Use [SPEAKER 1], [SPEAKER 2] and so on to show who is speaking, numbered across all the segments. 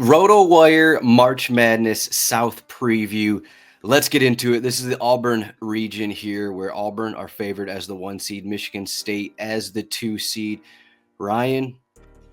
[SPEAKER 1] RotoWire March Madness South preview. Let's get into it. This is the Auburn region here, where Auburn are favored as the 1 seed, Michigan State as the 2 seed. Ryan,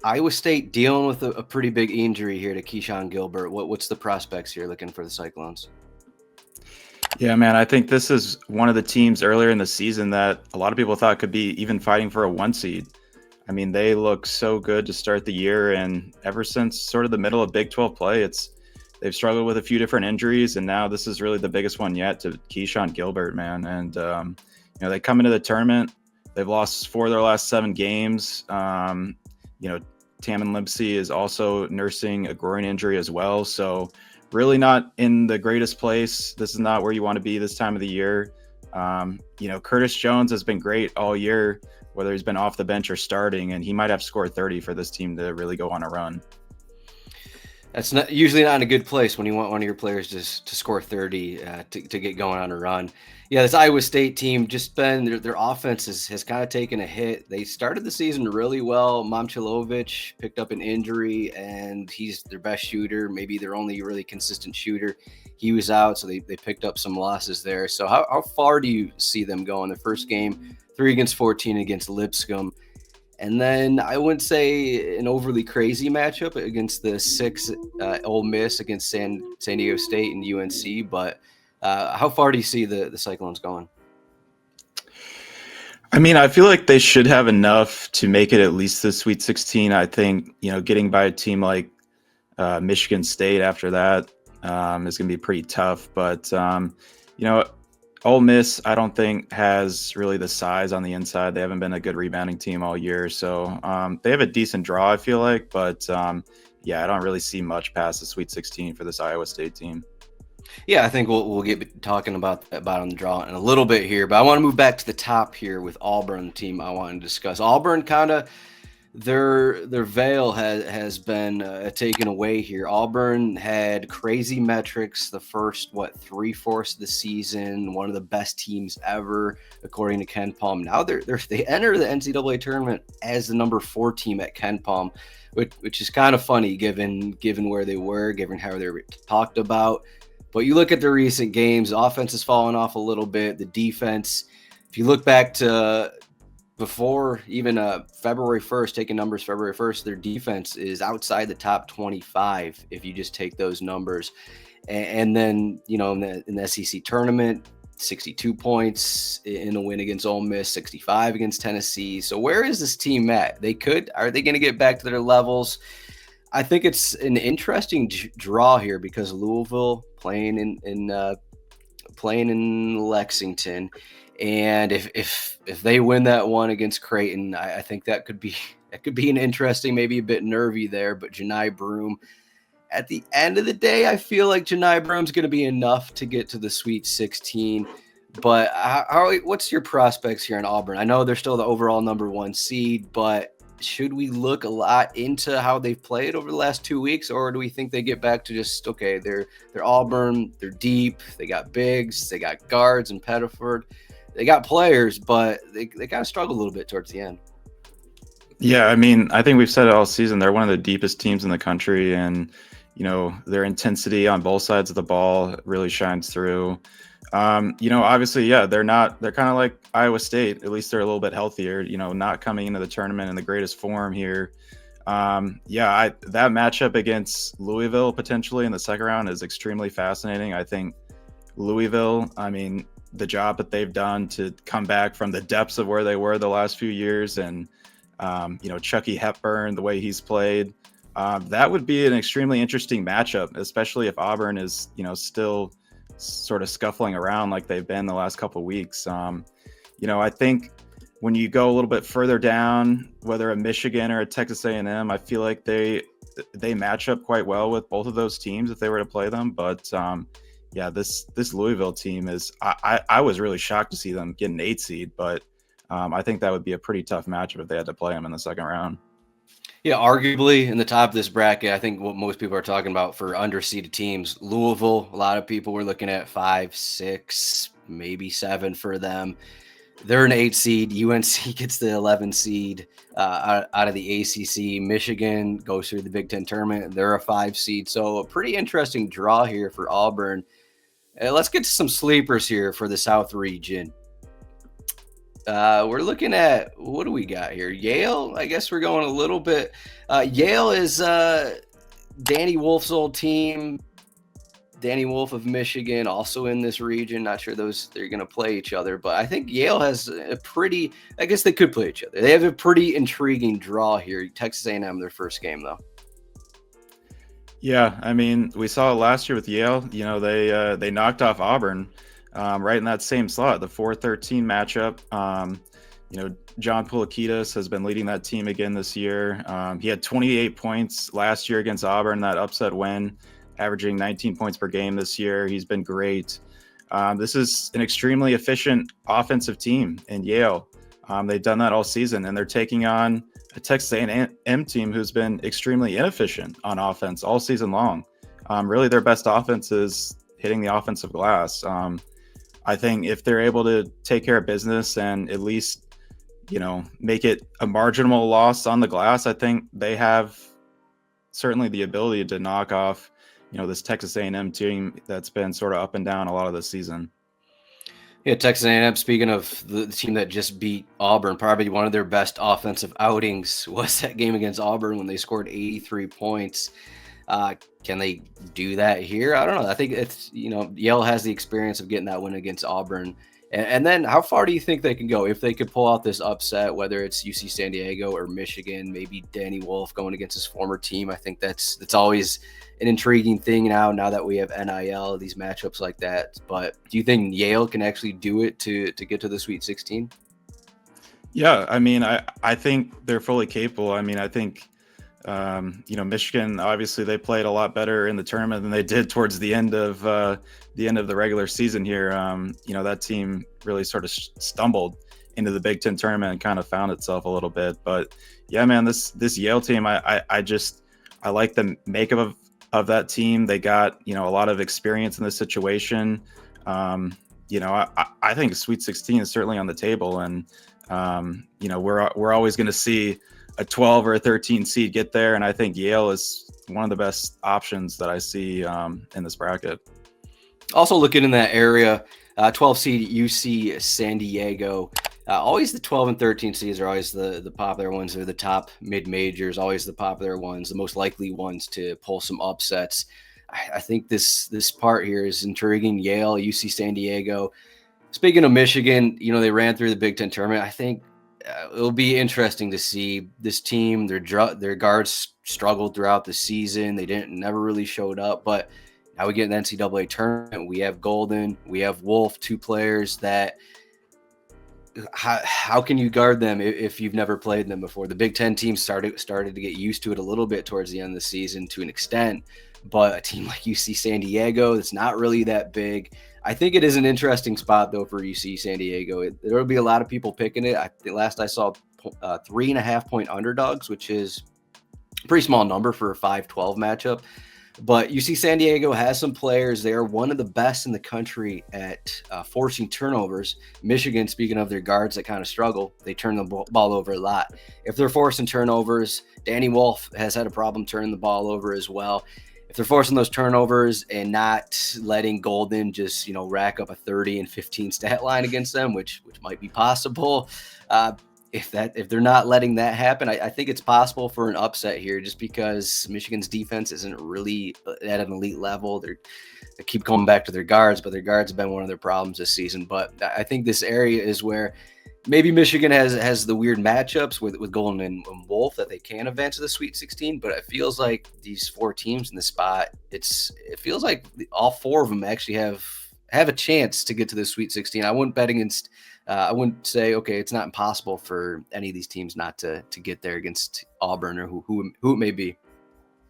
[SPEAKER 1] Iowa State dealing with a pretty big injury here to Keyshawn Gilbert. What's the prospects here looking for the Cyclones?
[SPEAKER 2] Yeah, man, I think this is one of the teams earlier in the season that a lot of people thought could be even fighting for a 1 seed. I mean, they look so good to start the year, and ever since sort of the middle of Big 12 play, they've struggled with a few different injuries, and now this is really the biggest one yet to Keyshawn Gilbert, man. And they come into the tournament, they've lost 4 of their last 7 games. Tamin Lipsey is also nursing a groin injury as well, so really not in the greatest place. This is not where you want to be this time of the year. Curtis Jones has been great all year, whether he's been off the bench or starting, and he might have scored 30 for this team to really go on a run.
[SPEAKER 1] That's not usually not in a good place when you want one of your players to score 30 to get going on a run. Yeah, this Iowa State team just been their offense has kind of taken a hit. They started the season really well. Momcilovic picked up an injury, and he's their best shooter, maybe their only really consistent shooter. He was out, so they picked up some losses there. So how far do you see them going? The first game, 3 against 14 against Lipscomb. And then I wouldn't say an overly crazy matchup against the 6 Ole Miss against San Diego State and UNC. But how far do you see the Cyclones going?
[SPEAKER 2] I mean, I feel like they should have enough to make it at least the Sweet 16. I think, getting by a team like Michigan State after that is going to be pretty tough. But, Ole Miss, I don't think, has really the size on the inside. They haven't been a good rebounding team all year. So they have a decent draw, I feel like. But, I don't really see much past the Sweet 16 for this Iowa State team.
[SPEAKER 1] Yeah, I think we'll get talking about on the draw in a little bit here. But I want to move back to the top here with Auburn, the team I want to discuss. Auburn kind of their veil has been taken away here. Auburn had crazy metrics the first 3/4 of the season, one of the best teams ever according to Ken Palm. Now they enter the NCAA tournament as the number 4 team at Ken Palm, which is kind of funny given where they were, given how they were talked about. But you look at the recent games, the offense has fallen off a little bit. The defense, if you look back to before even February 1st, taking numbers February 1st, their defense is outside the top 25 if you just take those numbers. And then, in the SEC tournament, 62 points in a win against Ole Miss, 65 against Tennessee. So where is this team at? Are they going to get back to their levels? I think it's an interesting draw here because Louisville playing in Lexington. And if they win that one against Creighton, I think that could be an interesting, maybe a bit nervy there. But Johni Broome, at the end of the day, I feel like Johni Broome's going to be enough to get to the Sweet 16. But what's your prospects here in Auburn? I know they're still the overall number 1 seed, but should we look a lot into how they've played over the last 2 weeks, or do we think they get back to just, okay, they're Auburn, they're deep, they got bigs, they got guards and Pettiford, they got players, but they kind of struggle a little bit towards the end.
[SPEAKER 2] Yeah, I mean, I think we've said it all season. They're one of the deepest teams in the country, and their intensity on both sides of the ball really shines through. Obviously, yeah, they're kind of like Iowa State. At least they're a little bit healthier, not coming into the tournament in the greatest form here. That matchup against Louisville potentially in the second round is extremely fascinating. I think Louisville, the job that they've done to come back from the depths of where they were the last few years, and Chucky Hepburn, the way he's played, that would be an extremely interesting matchup, especially if Auburn is, still sort of scuffling around like they've been the last couple of weeks. I think when you go a little bit further down, whether a Michigan or a Texas A&M, I feel like they match up quite well with both of those teams if they were to play them. But this Louisville team is, I was really shocked to see them get an 8 seed, but I think that would be a pretty tough matchup if they had to play them in the second round.
[SPEAKER 1] Yeah, arguably in the top of this bracket, I think what most people are talking about for underseeded teams, Louisville, a lot of people were looking at 5, 6, maybe 7 for them. They're an 8 seed. UNC gets the 11 seed out of the ACC. Michigan goes through the Big Ten tournament. They're a 5 seed. So a pretty interesting draw here for Auburn. Let's get to some sleepers here for the South region. We're looking at, what do we got here? Yale. I guess we're going a little bit. Yale is Danny Wolf's old team. Danny Wolf of Michigan, also in this region. Not sure they're going to play each other, but I think Yale has a pretty, I guess they could play each other. They have a pretty intriguing draw here. Texas A&M, their first game, though.
[SPEAKER 2] Yeah, I mean, we saw it last year with Yale. You know, they knocked off Auburn right in that same slot, the 4-13 matchup. You know, John Poulikitis has been leading that team again this year. He had 28 points last year against Auburn, that upset win, averaging 19 points per game this year. He's been great. This is an extremely efficient offensive team in Yale. They've done that all season, and they're taking on a Texas A&M team who's been extremely inefficient on offense all season long. Really, their best offense is hitting the offensive glass. I think if they're able to take care of business and at least, you know, make it a marginal loss on the glass, I think they have certainly the ability to knock off, you know, this Texas A&M team that's been sort of up and down a lot of the season.
[SPEAKER 1] Yeah, Texas A&M, speaking of the team that just beat Auburn, probably one of their best offensive outings was that game against Auburn when they scored 83 points. Can they do that here? I don't know. I think it's, you know, Yale has the experience of getting that win against Auburn. And then how far do you think they can go if they could pull out this upset, whether it's UC San Diego or Michigan, maybe Danny Wolf going against his former team? I think that's always an intriguing thing now that we have NIL, these matchups like that. But do you think Yale can actually do it to get to the Sweet 16?
[SPEAKER 2] Yeah, I mean, I think they're fully capable. I mean, I think, you know, Michigan, obviously they played a lot better in the tournament than they did towards the end of the regular season here. You know, that team really sort of stumbled into the Big Ten tournament and kind of found itself a little bit. But yeah, man, this Yale team, I like the makeup of that team. They got, you know, a lot of experience in this situation. You know, I think Sweet 16 is certainly on the table, and you know, we're always going to see a 12 or a 13 seed get there, and I think Yale is one of the best options that I see in this bracket.
[SPEAKER 1] Also looking in that area, 12 seed UC San Diego. Always the 12 and 13 seeds are always the popular ones. They're the top mid-majors, always the popular ones, the most likely ones to pull some upsets. I think this part here is intriguing. Yale, UC San Diego. Speaking of Michigan, you know, they ran through the Big Ten tournament. I think it'll be interesting to see this team. Their guards struggled throughout the season. They never really showed up, but now we get an NCAA tournament. We have Golden, we have Wolf, two players that how can you guard them if you've never played them before? The Big Ten teams started to get used to it a little bit towards the end of the season to an extent, but a team like UC San Diego that's not really that big. I think it is an interesting spot though for UC San Diego. There'll be a lot of people picking it. I think last I saw 3.5 point underdogs, which is a pretty small number for a 5-12 matchup. But UC San Diego has some players. They are one of the best in the country at forcing turnovers. Michigan, speaking of their guards that kind of struggle, they turn the ball over a lot. If they're forcing turnovers, Danny Wolf has had a problem turning the ball over as well. If they're forcing those turnovers and not letting Golden just, you know, rack up a 30 and 15 stat line against them, which might be possible, if they're not letting that happen, I think it's possible for an upset here, just because Michigan's defense isn't really at an elite level. They keep coming back to their guards, but their guards have been one of their problems this season. But I think this area is where maybe Michigan has the weird matchups with Golden and Wolf that they can advance to the Sweet 16. But it feels like these four teams in the spot, it feels like all four of them actually have a chance to get to the Sweet 16. I wouldn't bet against. I wouldn't say, okay, it's not impossible for any of these teams not to get there against Auburn or who it may be.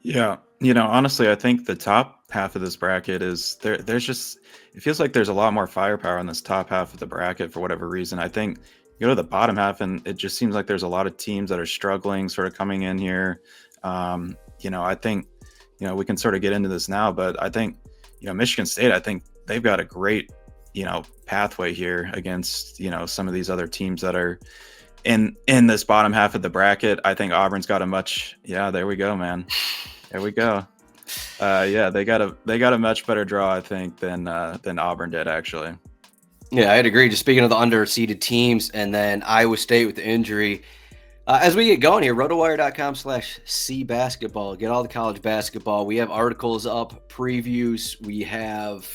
[SPEAKER 2] Yeah, you know, honestly, I think the top half of this bracket is there's just, it feels like there's a lot more firepower in this top half of the bracket for whatever reason. I think you go to the bottom half and it just seems like there's a lot of teams that are struggling sort of coming in here. You know, I think, you know, we can sort of get into this now, but I think, you know, Michigan State, I think they've got a great pathway here against, some of these other teams that are in this bottom half of the bracket. I think Auburn's got there we go, man. There we go. They got a much better draw, I think, than Auburn did, actually.
[SPEAKER 1] Yeah, I'd agree. Just speaking of the underseeded teams, and then Iowa State with the injury. As we get going here, rotowire.com/cbasketball. Get all the college basketball. We have articles up, previews. We have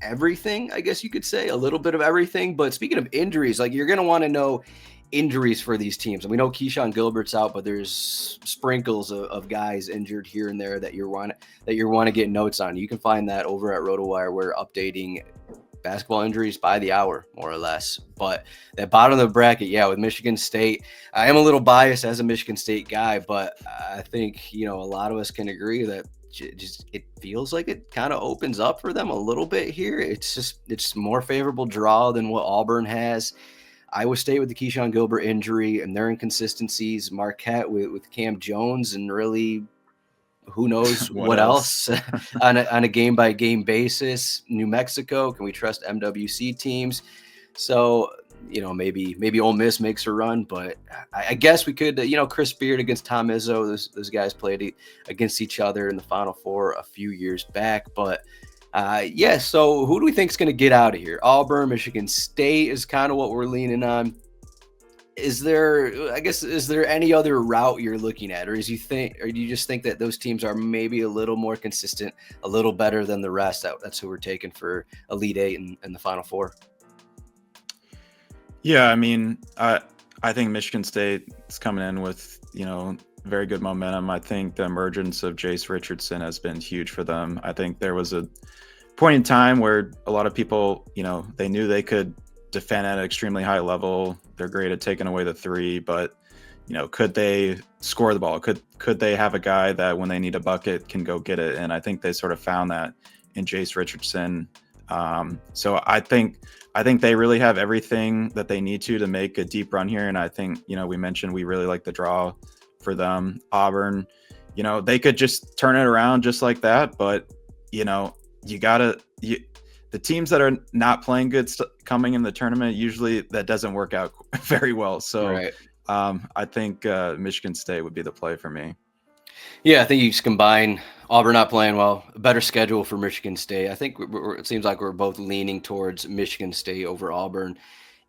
[SPEAKER 1] everything, I guess you could say, a little bit of everything. But speaking of injuries, like, you're going to want to know injuries for these teams. And we know Keyshawn Gilbert's out, but there's sprinkles of guys injured here and there that you want to get notes on. You can find that over at RotoWire. We're updating basketball injuries by the hour, more or less. But that bottom of the bracket, with Michigan State, I am a little biased as a Michigan State guy, but I think, a lot of us can agree that it feels like it kind of opens up for them a little bit here. It's more favorable draw than what Auburn has. Iowa State with the Keyshawn Gilbert injury and their inconsistencies, Marquette with Cam Jones, and really who knows what else on a game-by-game basis. New Mexico, can we trust MWC teams? So, maybe Ole Miss makes a run, but I guess we could, Chris Beard against Tom Izzo. Those guys played against each other in the Final Four a few years back. But, so who do we think is going to get out of here? Auburn, Michigan State is kind of what we're leaning on. Is there any other route you're looking at, or do you just think that those teams are maybe a little more consistent, a little better than the rest? That's who we're taking for Elite Eight and the Final Four.
[SPEAKER 2] Yeah, I mean, I think Michigan State is coming in with, very good momentum. I think the emergence of Jace Richardson has been huge for them. I think there was a point in time where a lot of people, they knew they could defend at an extremely high level. They're great at taking away the three, but could they score the ball? Could they have a guy that when they need a bucket can go get it? And I think they sort of found that in Jace Richardson. So I think they really have everything that they need to make a deep run here. And I think, we mentioned we really like the draw for them. Auburn, they could just turn it around just like that. But, the teams that are not playing good coming in the tournament, usually that doesn't work out very well. So right. I think Michigan State would be the play for me.
[SPEAKER 1] Yeah, I think you just combine Auburn not playing well, a better schedule for Michigan State. I think it seems like we're both leaning towards Michigan State over Auburn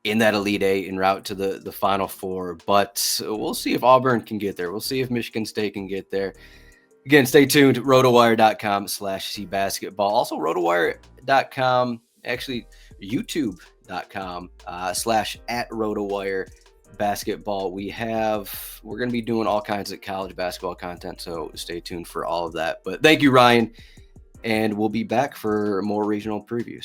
[SPEAKER 1] in that Elite Eight en route to the Final Four. But we'll see if Auburn can get there. We'll see if Michigan State can get there. Again, stay tuned. RotoWire.com/cbasketball. Also, RotoWire.com, actually YouTube.com/@RotoWire basketball. We're going to be doing all kinds of college basketball content, so stay tuned for all of that. But thank you, Ryan, and we'll be back for more regional previews.